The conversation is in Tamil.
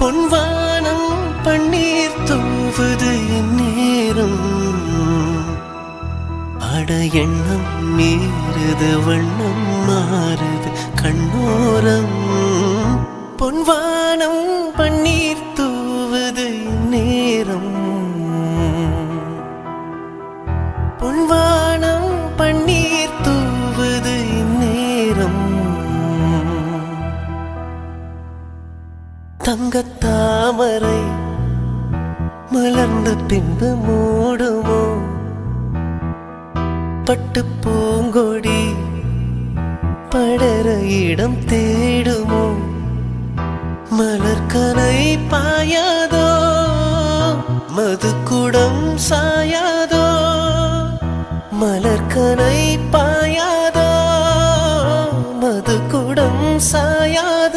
பொன்வானம் பன்னீர் தூவுது இந்நேரம் அட எண்ணம் மீறுது வண்ணம் மாறுது கண்ணோரம் பொன்வானம் பன்னீர் தூவுது இந்நேரம் பொன்வானம் பன்னீர் தூவுது இந்நேரம் தங்கத்தாமரை மலர்ந்த பின்பு மூடுமோ பட்டு பூங்கொடி படர இடம் தேடுமோ